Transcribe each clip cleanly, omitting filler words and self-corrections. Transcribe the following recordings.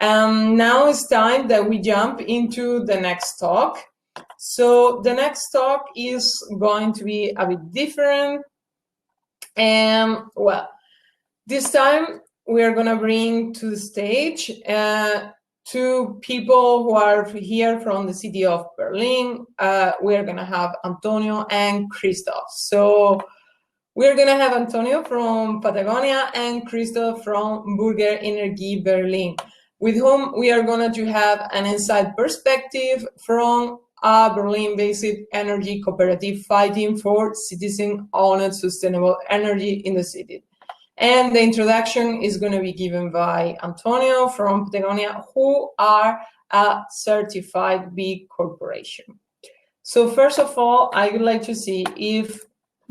Now it's time that we jump into the next talk. So the next talk is going to be a bit different. And well, this time we are going to bring to the stage two people who are here from the city of Berlin. We are going to have Antonio and Christoph. So we're going to have Antonio from Patagonia and Christoph from Burger Energie Berlin, with whom we are going to have an inside perspective from a Berlin-based energy cooperative fighting for citizen-owned sustainable energy in the city. And the introduction is going to be given by Antonio from Patagonia, who are a certified B corporation. So first of all, I would like to see if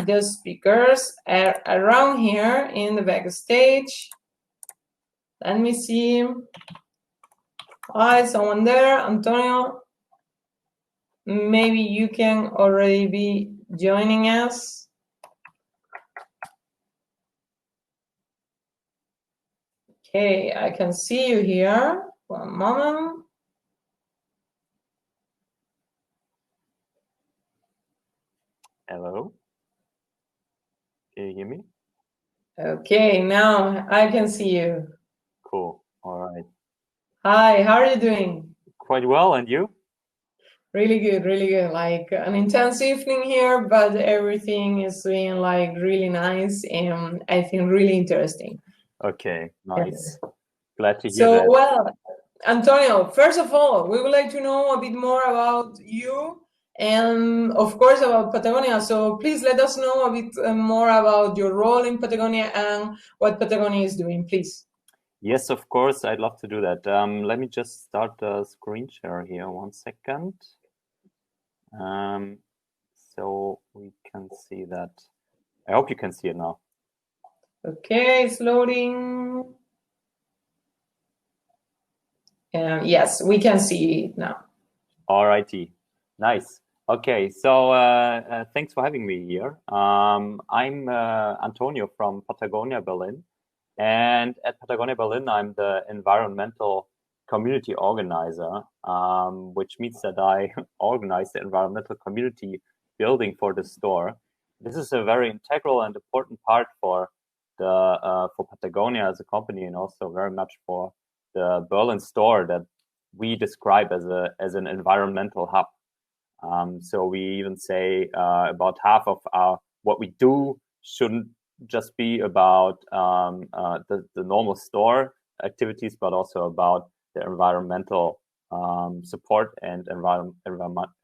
the speakers are around here in the backstage. Let me see. Hi, someone there, Antonio. Maybe you can already be joining us. Okay, I can see you here. One moment. Hello. Can you hear me? Okay, now I can see you. Cool. All right. Hi, how are you doing? Quite well, and you? Really good, really good. Like an intense evening here, but everything is being like really nice and I think really interesting. Okay, nice. Glad to hear so, that. Well, Antonio, first of all, we would like to know a bit more about you and, of course, about Patagonia. So please let us know a bit more about your role in Patagonia and what Patagonia is doing, please. Yes, of course, I'd love to do that. Let me just start the screen share here. 1 second. So we can see that. I hope you can see it now. Okay, it's loading. Yes, we can see it now. All righty, nice. Okay, so thanks for having me here. I'm Antonio from Patagonia Berlin, and at Patagonia Berlin, I'm the environmental community organizer, which means that I organize the environmental community building for the store. This is a very integral and important part for for Patagonia as a company, and also very much for the Berlin store that we describe as an environmental hub. So we even say about half of what we do shouldn't just be about the normal store activities, but also about the environmental support and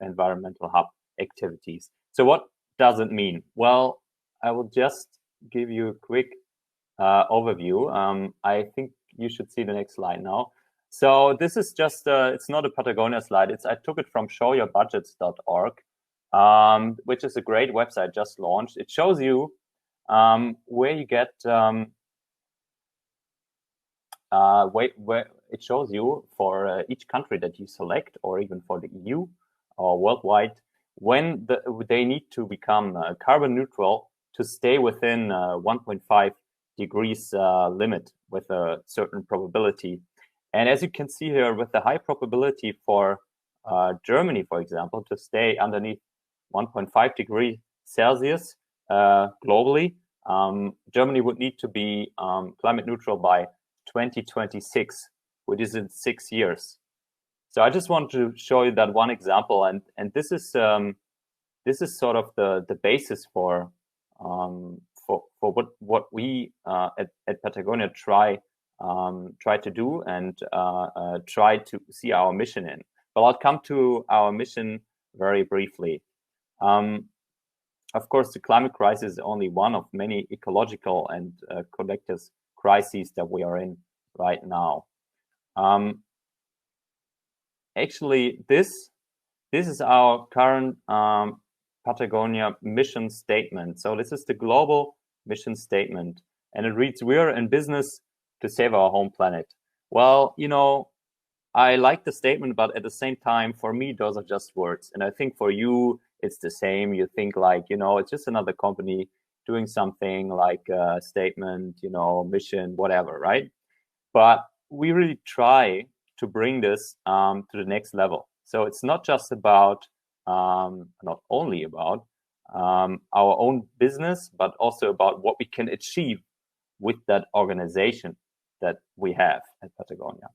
environmental hub activities. So what does it mean? Well, I will just give you a quick overview. I think you should see the next slide now. So this is just, it's not a Patagonia slide. I took it from showyourbudgets.org, which is a great website just launched. It shows you where you get, where it shows you for each country that you select, or even for the EU or worldwide, when they need to become carbon neutral to stay within 1.5 degrees limit with a certain probability. And as you can see here, with the high probability for Germany, for example, to stay underneath 1.5 degrees Celsius globally, Germany would need to be climate neutral by 2026, which is in 6 years. So I just want to show you that one example, and this is sort of the basis for what we at Patagonia try to do and try to see our mission in. But I'll come to our mission very briefly. Of course, the climate crisis is only one of many ecological and collective crises that we are in right now. Actually, this is our current Patagonia mission statement. So this is the global mission statement, and it reads: "We are in business to save our home planet." Well, you know, I like the statement, but at the same time, for me, those are just words. And I think for you, it's the same. You think like, you know, it's just another company doing something like a statement, you know, mission, whatever, right? But we really try to bring this to the next level. So it's not just about, not only about our own business, but also about what we can achieve with that organization that we have at Patagonia.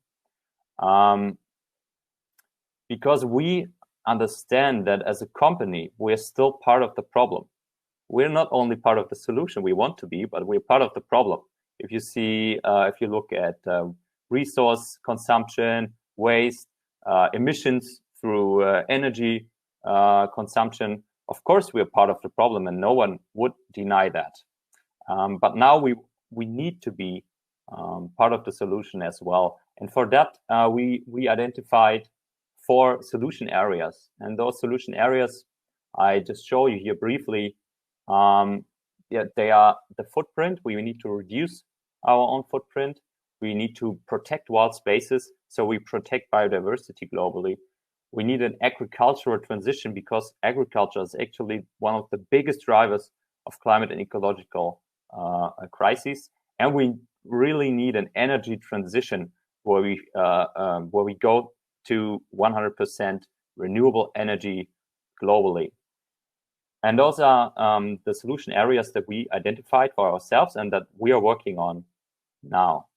Because we understand that as a company, we're still part of the problem. We're not only part of the solution we want to be, but we're part of the problem. If you see, if you look at resource consumption, waste, emissions through energy consumption, of course we're part of the problem, and no one would deny that. But now we need to be part of the solution as well. And for that, we identified 4 solution areas. And those solution areas, I just show you here briefly. They are the footprint. We need to reduce our own footprint. We need to protect wild spaces, so we protect biodiversity globally. We need an agricultural transition, because agriculture is actually one of the biggest drivers of climate and ecological crises. And we really need an energy transition where we go to 100% renewable energy globally. And those are the solution areas that we identified for ourselves and that we are working on now.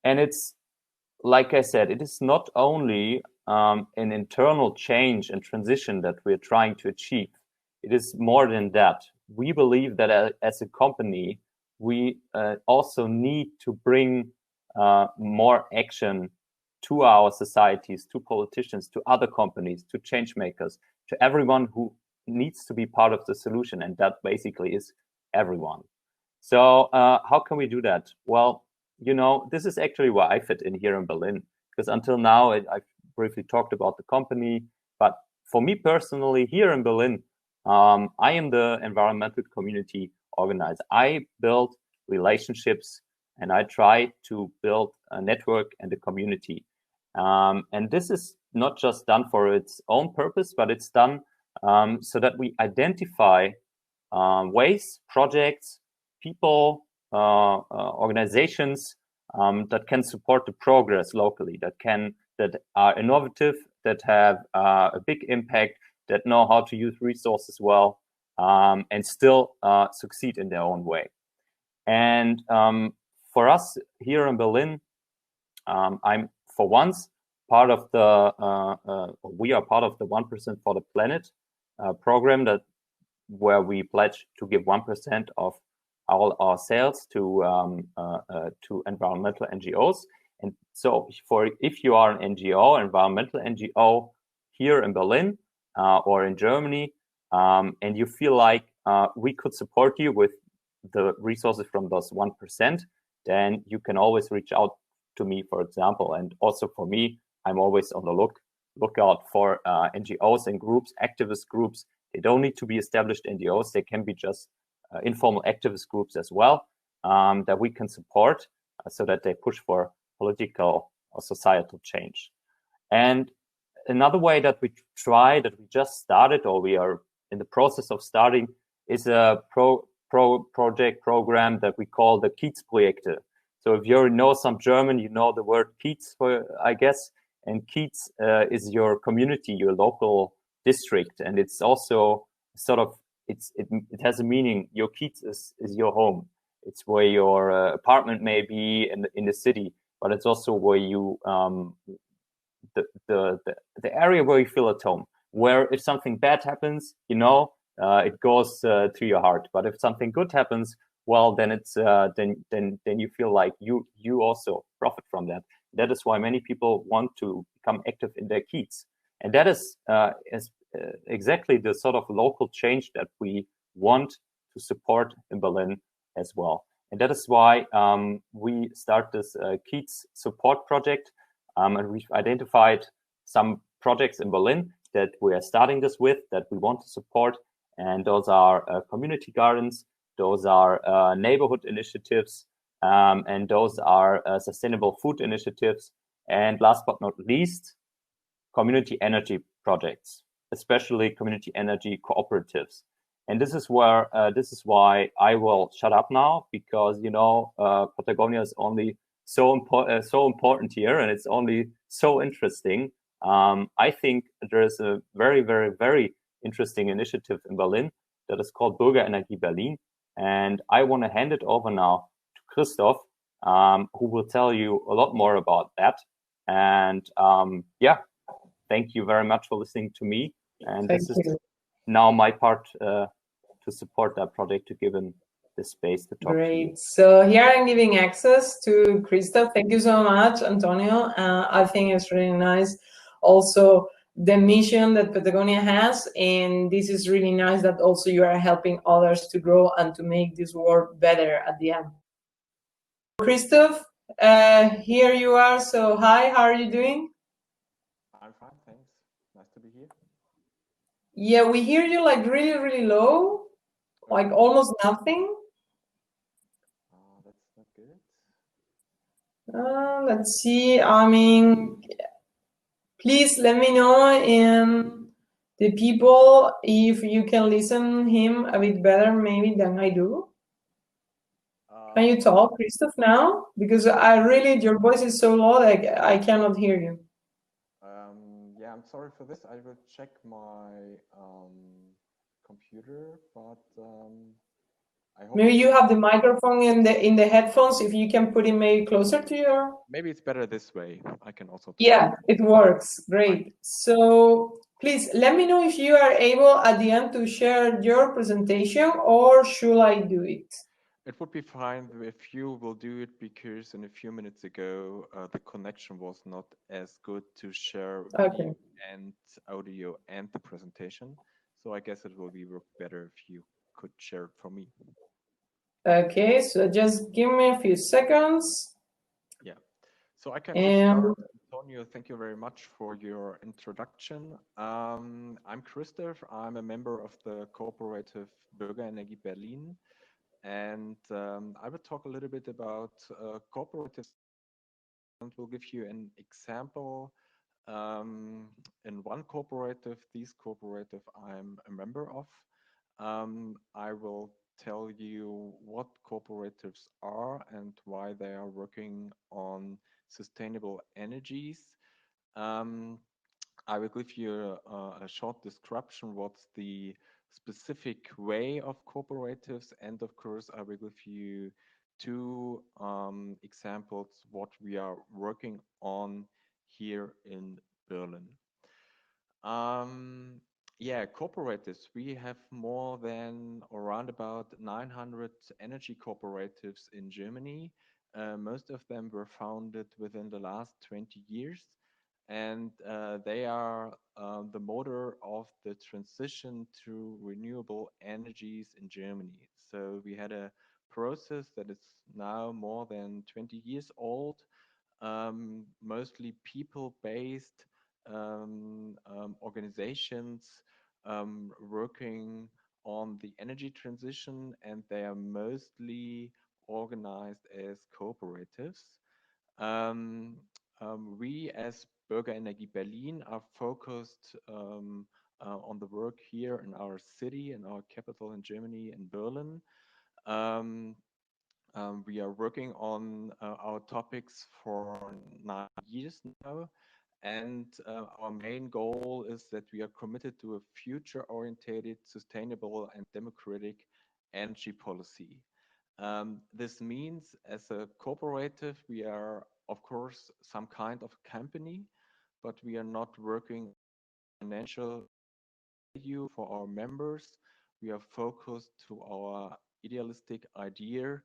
And it's, like I said, it is not only an internal change and transition that we're trying to achieve. It is more than that. We believe that as a company, we also need to bring more action to our societies, to politicians, to other companies, to change makers, to everyone who needs to be part of the solution. And that basically is everyone. So how can we do that? Well, you know, this is actually where I fit in here in Berlin, because until now, I've briefly talked about the company. But for me personally, here in Berlin, I am the environmental community organizer. I build relationships and I try to build a network and a community. And this is not just done for its own purpose, but it's done so that we identify ways, projects, people, organizations that can support the progress locally, that are innovative, that have a big impact, that know how to use resources well, and still succeed in their own way. And for us here in Berlin, I'm for once part of the we are part of the 1% for the Planet program, where we pledge to give 1% of all our sales to environmental NGOs. And so if you are an NGO, environmental NGO here in Berlin or in Germany, and you feel like we could support you with the resources from those 1%, then you can always reach out to me, for example. And also for me, I'm always on the lookout for NGOs and groups, activist groups. They don't need to be established NGOs. They can be just informal activist groups as well, that we can support so that they push for political or societal change. And another way that we just started, or we are in the process of starting, is a program that we call the Kiezprojekte. So if you know some German, you know the word Kiez, I guess. And Kiez is your community, your local district. And it's also sort of, it has a meaning. Your Kiez is your home. It's where your apartment may be in the city, but it's also where you, the area where you feel at home, where if something bad happens, you know, it goes to your heart. But if something good happens, well, then it's then you feel like you also profit from that. That is why many people want to become active in their Kiez, and that is exactly the sort of local change that we want to support in Berlin as well. And that is why we start this Kiez support project, and we've identified some projects in Berlin that we are starting this with, that we want to support. And those are community gardens, those are neighborhood initiatives, and those are sustainable food initiatives. And last but not least, community energy projects, especially community energy cooperatives. And this is why I will shut up now, because Patagonia is only so important here, and it's only so interesting. I think there is a very, very, very interesting initiative in Berlin that is called Bürgerenergie Berlin, and I want to hand it over now to Christoph, who will tell you a lot more about that. And thank you very much for listening to me. And Thank this you. is now my part to support that project, to give him the space to talk to you. Great. So here I'm giving access to Christoph. Thank you so much, Antonio. I think it's really nice. Also, the mission that Patagonia has, and this is really nice that also you are helping others to grow and to make this world better at the end. Christoph, here you are. So hi, how are you doing? I'm fine, thanks. Nice to be here. Yeah, we hear you like really, really low, like almost nothing. That's not good. Let's see. I mean, please let me know in the people if you can listen him a bit better maybe than I do. Can you talk, Christoph, now? Because your voice is so low that I cannot hear you. Yeah, I'm sorry for this. I will check my computer, but I hope maybe you have the microphone in the headphones. If you can put it maybe closer to your. Maybe it's better this way. I can also talk. Yeah, it works. Great. So please let me know if you are able at the end to share your presentation, or should I do it? It would be fine if you will do it, because in a few minutes ago the connection was not as good to share video and audio and the presentation. So I guess it will be better if you could share it for me. Okay, so just give me a few seconds. Yeah, so I can just start. Antonio, thank you very much for your introduction. I'm Christoph. I'm a member of the cooperative Bürgerenergie Berlin. And I will talk a little bit about cooperatives, and will give you an example. In one cooperative, this cooperative I'm a member of, I will tell you what cooperatives are and why they are working on sustainable energies. I will give you a short description what's the specific way of cooperatives, and of course I will give you two examples what we are working on here in Berlin. Yeah, cooperatives. We have more than around about 900 energy cooperatives in Germany. Most of them were founded within the last 20 years, and they are the motor of the transition to renewable energies in Germany. So we had a process that is now more than 20 years old, mostly people-based organizations working on the energy transition, and they are mostly organized as cooperatives. We as Bürgerenergie Berlin are focused on the work here in our city, in our capital in Germany, in Berlin. We are working on our topics for 9 years now, and our main goal is that we are committed to a future-oriented, sustainable, and democratic energy policy. This means, as a cooperative, we are, of course, some kind of company, but we are not working financial value for our members. We are focused to our idealistic idea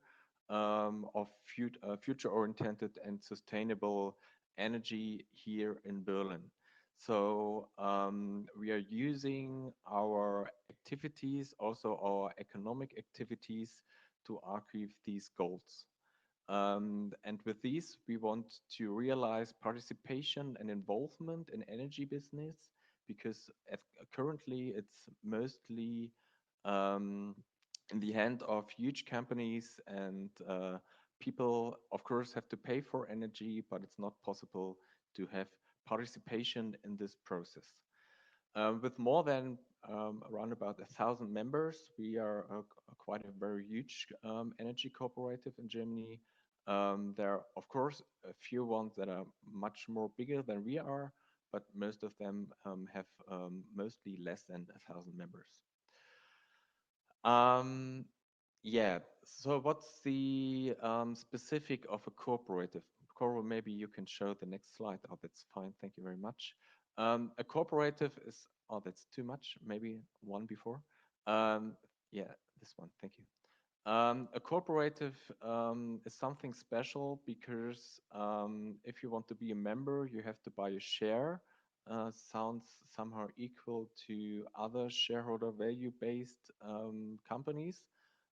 of future-oriented and sustainable energy here in Berlin. So we are using our activities, also our economic activities, to achieve these goals. And with these, we want to realize participation and involvement in energy business, because currently it's mostly in the hand of huge companies, and people, of course, have to pay for energy, but it's not possible to have participation in this process. With more than around about 1,000 members, we are quite a very huge energy cooperative in Germany. There are, of course, a few ones that are much more bigger than we are, but most of them have mostly less than 1,000 members. Um, yeah, so what's the specific of a cooperative? Coral, maybe you can show the next slide. Oh, that's fine. Thank you very much. A cooperative is, oh, that's too much. Maybe one before. Um, yeah, this one. Thank you. A cooperative is something special because if you want to be a member, you have to buy a share. Sounds somehow equal to other shareholder value-based companies.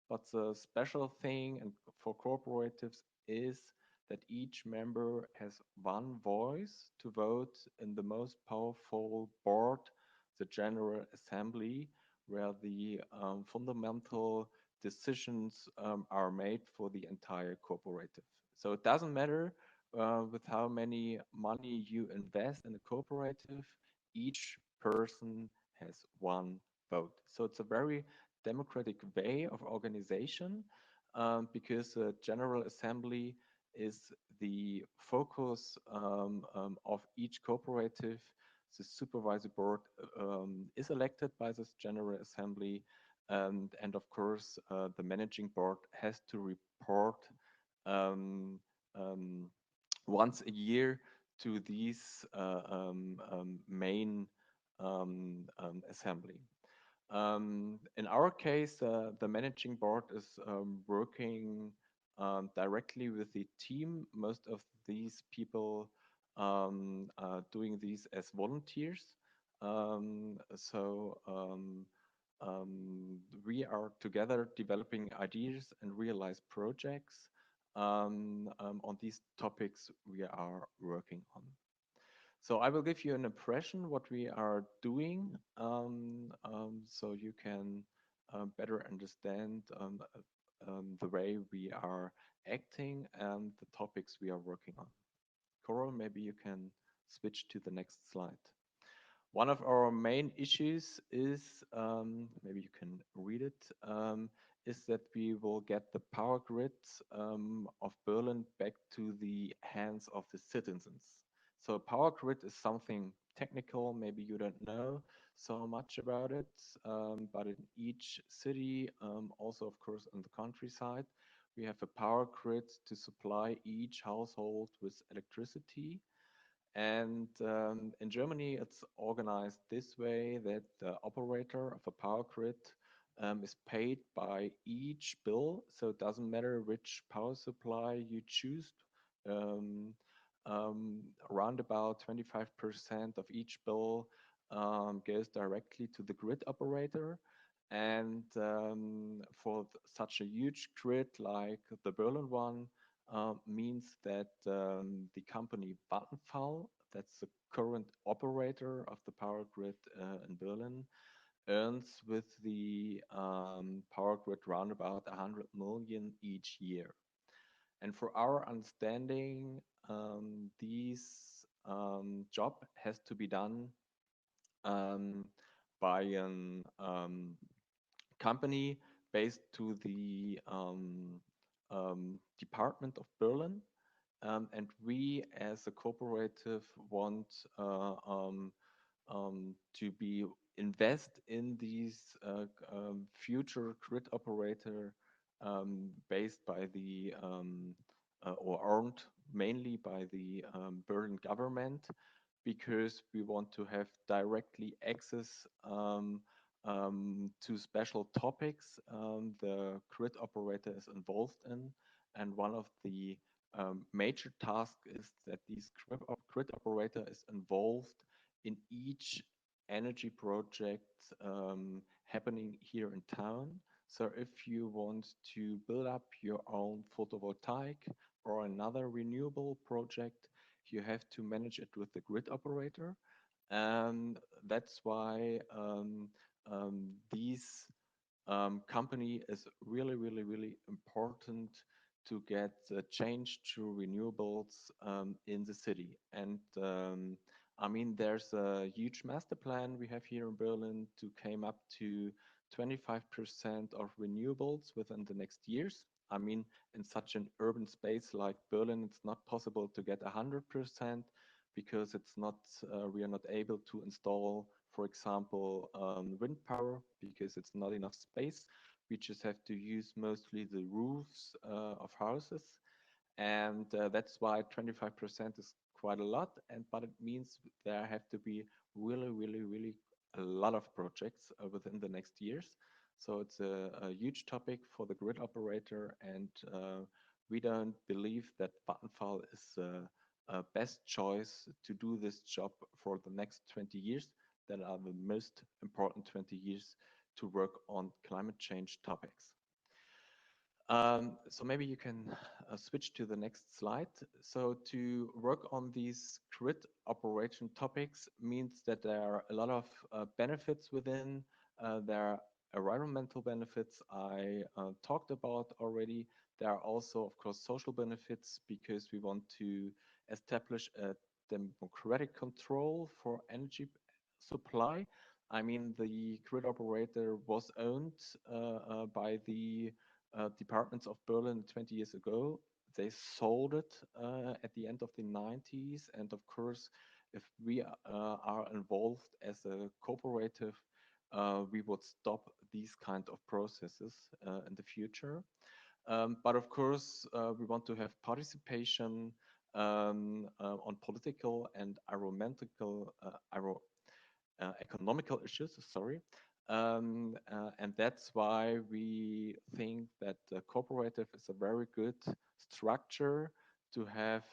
But the special thing and for cooperatives is that each member has one voice to vote in the most powerful board, the General Assembly, where the fundamental decisions are made for the entire cooperative. So it doesn't matter with how many money you invest in a cooperative, each person has one vote. So it's a very democratic way of organization because the General Assembly is the focus of each cooperative. The supervisory board is elected by this General Assembly, and of course, the managing board has to report um, um, once a year to these main assembly. In our case, the managing board is working directly with the team. Most of these people doing these as volunteers. We are together developing ideas and realize projects on these topics we are working on. So I will give you an impression what we are doing, so you can better understand the way we are acting and the topics we are working on. Coral, maybe you can switch to the next slide. One of our main issues is, maybe you can read it, is that we will get the power grid of Berlin back to the hands of the citizens. So power grid is something technical, maybe you don't know so much about it, but in each city, also of course in the countryside, we have a power grid to supply each household with electricity. And in Germany, it's organized this way that the operator of a power grid is paid by each bill. So it doesn't matter which power supply you choose. Um, Around about 25% of each bill goes directly to the grid operator. And for such a huge grid like the Berlin one, means that the company Vattenfall, that's the current operator of the power grid in Berlin, earns with the power grid round about 100 million each year. And for our understanding, this job has to be done by an company based to the Department of Berlin. And we as a cooperative want to be invest in these future grid operator based by the or owned mainly by the Berlin government, because we want to have directly access to special topics the grid operator is involved in. And one of the major tasks is that this grid operator is involved in each energy project happening here in town. So if you want to build up your own photovoltaic or another renewable project, you have to manage it with the grid operator. And that's why these company is really, really, really important to get change to renewables in the city. And I mean, there's a huge master plan we have here in Berlin to came up to 25% of renewables within the next years. I mean, in such an urban space like Berlin, it's not possible to get 100% because it's not, we are not able to install, for example, wind power because it's not enough space. We just have to use mostly the roofs of houses, and that's why 25% is quite a lot. And but it means there have to be really a lot of projects within the next years. So it's a huge topic for the grid operator, and we don't believe that Vattenfall is a best choice to do this job for the next 20 years that are the most important 20 years to work on climate change topics. So maybe you can switch to the next slide. So to work on these grid operation topics means that there are a lot of benefits within. There are environmental benefits I talked about already. There are also, of course, social benefits because we want to establish a democratic control for energy supply. I mean, the grid operator was owned by the departments of Berlin 20 years ago. They sold it at the end of the 90s. And of course, if we are involved as a cooperative, we would stop these kind of processes in the future. But of course, we want to have participation on political and economical issues, sorry. And that's why we think that the cooperative is a very good structure to have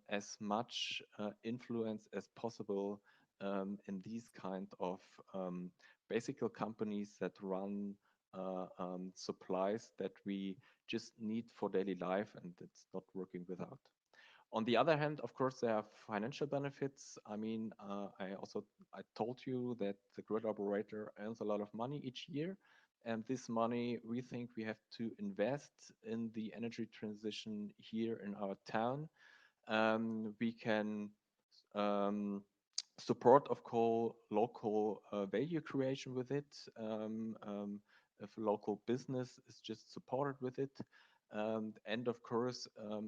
as much influence as possible in these kind of basic companies that run supplies that we just need for daily life, and it's not working without. On the other hand, of course, there are financial benefits. I mean, I told you that the grid operator earns a lot of money each year, and this money we think we have to invest in the energy transition here in our town. We can support, of course, local value creation with it. If local business is just supported with it, and of course,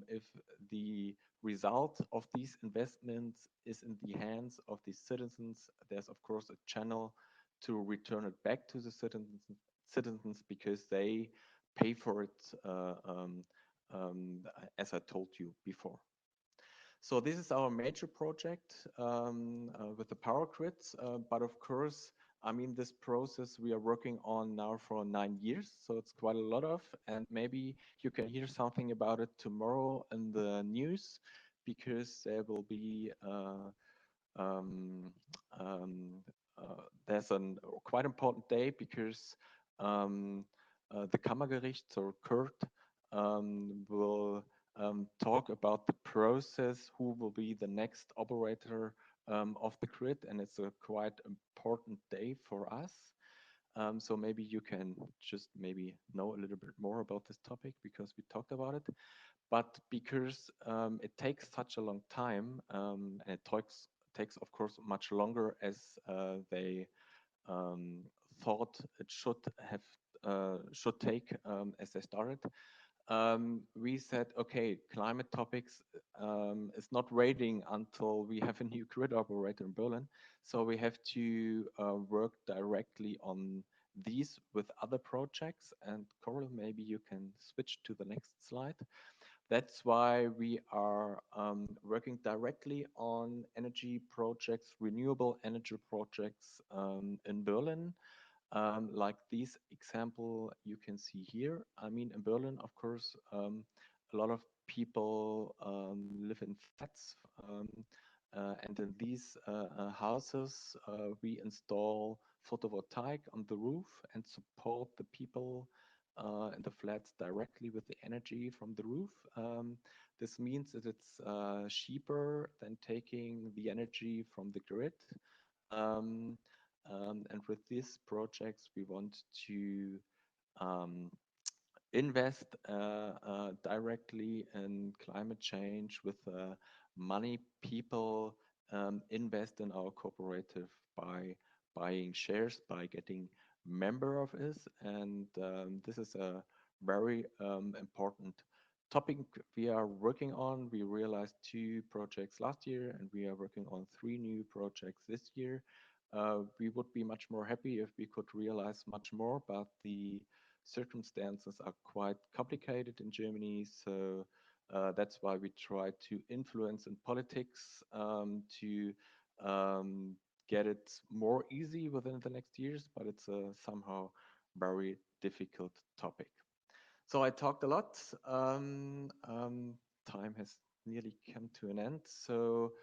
if the result of these investments is in the hands of the citizens, there's of course a channel to return it back to the citizens because they pay for it, as I told you before. So this is our major project with the power grids, but of course, I mean, this process we are working on now for 9 years, so it's quite a lot of, and maybe you can hear something about it tomorrow in the news, because there will be there's a quite important day because the Kammergericht, or court, will talk about the process, who will be the next operator of the grid, and it's a quite important day for us. So maybe you can just maybe know a little bit more about this topic because we talked about it. But because it takes such a long time, and it takes of course much longer as they thought it should take as they started. We said, okay, climate topics is not waiting until we have a new grid operator in Berlin. So we have to work directly on these with other projects. And Coral, maybe you can switch to the next slide. That's why we are working directly on energy projects, renewable energy projects in Berlin. Like this example you can see here. I mean, in Berlin, of course, a lot of people live in flats, and in these houses, we install photovoltaic on the roof and support the people in the flats directly with the energy from the roof. This means that it's cheaper than taking the energy from the grid. And with these projects, we want to invest directly in climate change with money people invest in our cooperative by buying shares, by getting member of it. And this is a very important topic we are working on. We realized 2 projects last year, and we are working on 3 new projects this year. We would be much more happy if we could realize much more, but the circumstances are quite complicated in Germany. So that's why we try to influence in politics to get it more easy within the next years, but it's a somehow very difficult topic. So I talked a lot. Time has nearly come to an end. So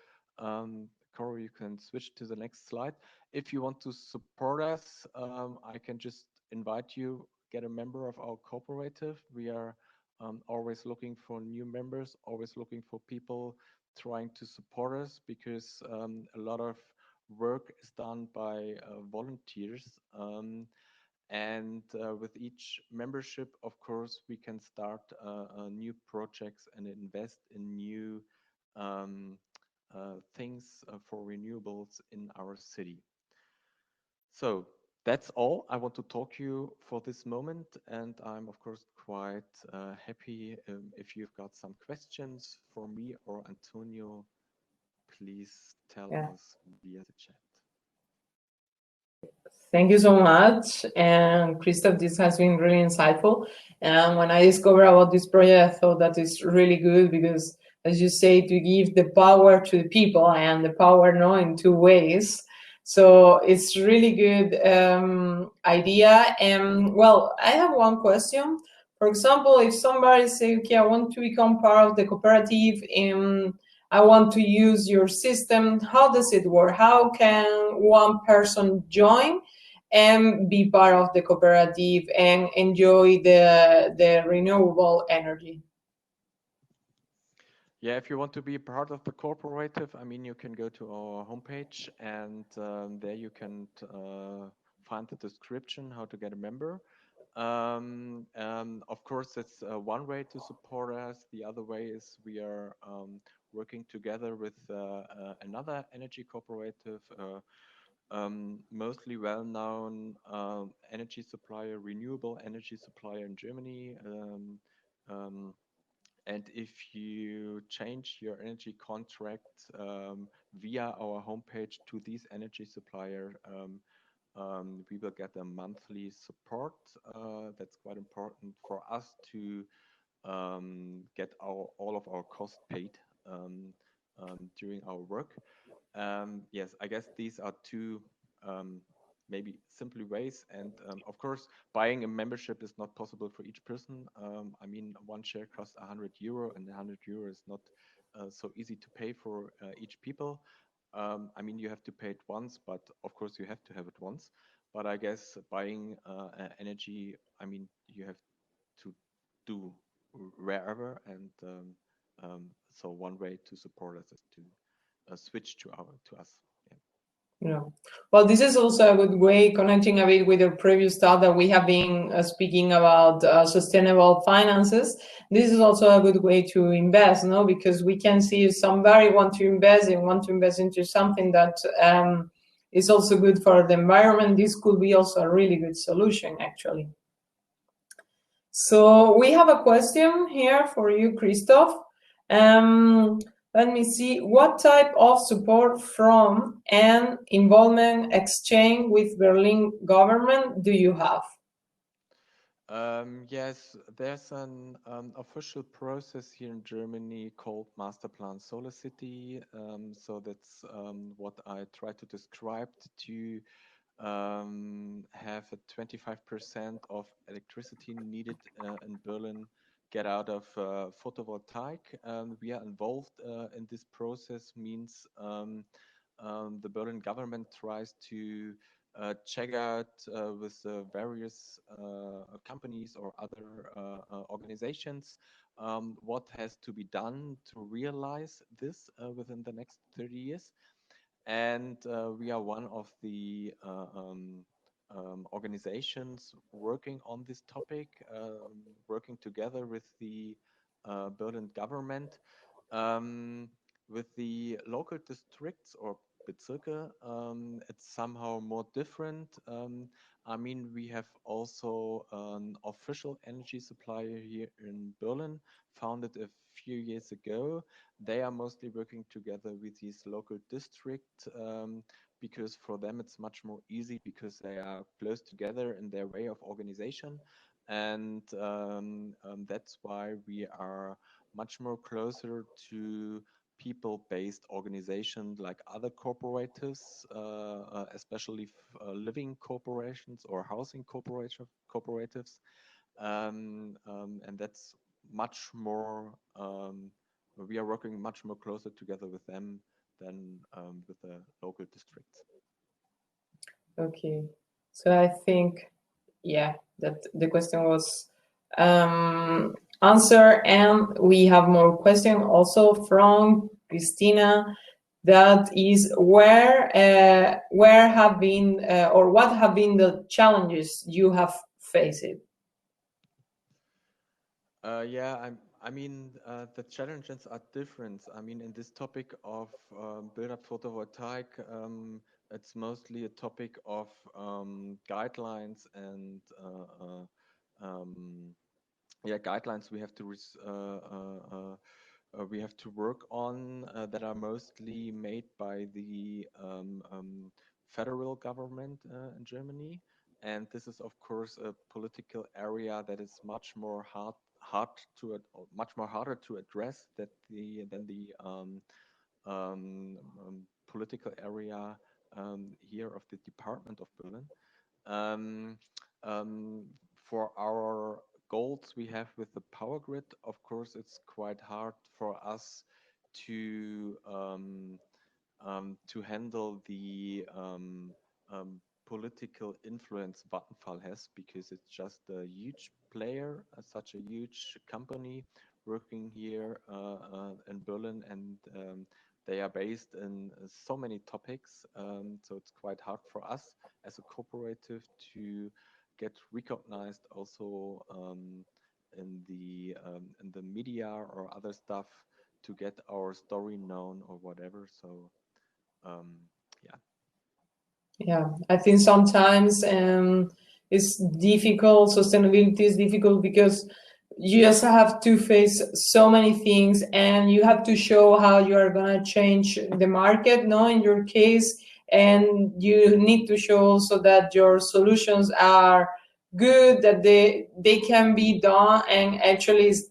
Corey, you can switch to the next slide. If you want to support us, I can just invite you, get a member of our cooperative. We are always looking for new members, always looking for people trying to support us, because a lot of work is done by volunteers. And with each membership, of course, we can start new projects and invest in new things for renewables in our city. So that's all I want to talk to you for this moment. And I'm, of course, quite happy if you've got some questions for me or Antonio, please tell us via the chat. Thank you so much. And Christoph, this has been really insightful. And when I discovered about this project, I thought that it's really good because, as you say, to give the power to the people, and the power no in 2 ways. So it's really good idea. And well, I have one question. For example, if somebody say, okay, I want to become part of the cooperative and I want to use your system, how does it work? How can one person join and be part of the cooperative and enjoy the renewable energy? Yeah, if you want to be part of the cooperative, I mean, you can go to our homepage, and there you can find the description how to get a member. Of course, it's one way to support us. The other way is we are working together with another energy cooperative, mostly well-known energy supplier, renewable energy supplier in Germany. And if you change your energy contract via our homepage to this energy supplier, we will get a monthly support. That's quite important for us to get all of our costs paid during our work. Yes, I guess these are 2 maybe simply ways. And of course, buying a membership is not possible for each person. I mean, 1 share costs €100, and €100 is not so easy to pay for each people. I mean, you have to pay it once, but of course you have to have it once. But I guess buying energy, I mean, you have to do wherever. And so one way to support us is to switch to us. Yeah. Well, this is also a good way, connecting a bit with the previous talk that we have been speaking about sustainable finances. This is also a good way to invest, no? Because we can see if somebody want to invest into something that is also good for the environment. This could be also a really good solution, actually. So we have a question here for you, Christoph. Let me see, what type of support from and involvement exchange with Berlin government do you have? Yes, there's an official process here in Germany called Master Plan Solar City. So that's what I try to describe, to have a 25% of electricity needed in Berlin get out of photovoltaic. We are involved in this process, means the Berlin government tries to check out with various companies or other organizations what has to be done to realize this within the next 30 years. And we are one of the organizations working on this topic, working together with the Berlin government. With the local districts or Bezirke, it's somehow more different. I mean, we have also an official energy supplier here in Berlin, founded a few years ago. They are mostly working together with these local districts because for them it's much more easy because they are close together in their way of organization. And that's why we are much more closer to people-based organizations like other cooperatives, especially living corporations or housing cooperatives, and that's much more. We are working much more closer together with them than with the local districts. Okay, so I think, yeah, that the question was answered, and we have more question also from Christina. That is where have been or what have been the challenges you have faced? I mean, the challenges are different. I mean, in this topic of build-up photovoltaic, it's mostly a topic of guidelines and guidelines we have to work on that are mostly made by the federal government in Germany. And this is, of course, a political area that is much more much more harder to address than the political area here of the Department of Berlin. For our goals we have with the power grid, of course, it's quite hard for us to handle the political influence Vattenfall has, because it's just a huge player, such a huge company working here in Berlin, and they are based in so many topics. So it's quite hard for us as a cooperative to get recognized also in the media or other stuff, to get our story known or whatever. So yeah. Yeah, I think sometimes it's difficult. Sustainability is difficult because you just have to face so many things, and you have to show how you are gonna change the market, no, in your case, and you need to show also that your solutions are good, that they can be done, and actually it's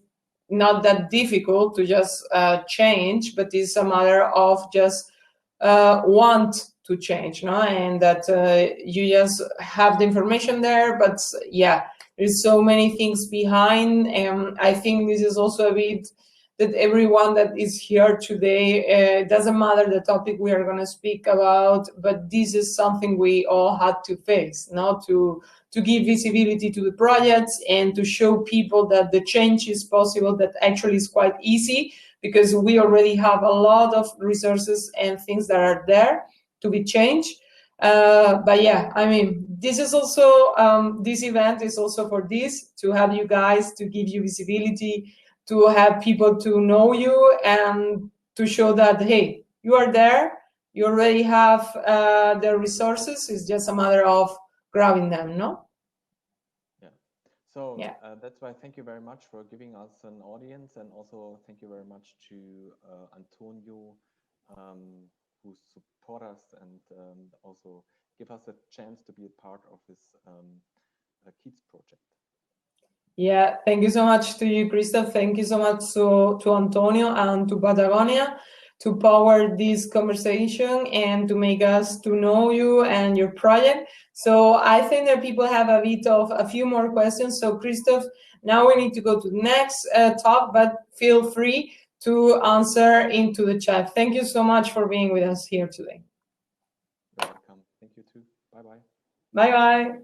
not that difficult to just change, but it's a matter of just want to change, no, and that you just have the information there, but yeah, there's so many things behind. And I think this is also a bit that everyone that is here today, doesn't matter the topic we are going to speak about, but this is something we all had to face, no, to give visibility to the projects and to show people that the change is possible, that actually is quite easy, because we already have a lot of resources and things that are there to be changed. But yeah, I mean, this is also, this event is also for this, to have you guys, to give you visibility, to have people to know you, and to show that, hey, you are there, you already have the resources, it's just a matter of grabbing them, no? Yeah. So yeah. That's why thank you very much for giving us an audience, and also thank you very much to Antonio, who support us and also give us a chance to be a part of this KIEZ project. Yeah, thank you so much to you, Christoph. Thank you so much to Antonio and to Patagonia to power this conversation and to make us to know you and your project. So I think that people have a few more questions. So Christoph, now we need to go to the next talk, but feel free to answer into the chat. Thank you so much for being with us here today. You're welcome. Thank you too. Bye-bye. Bye-bye.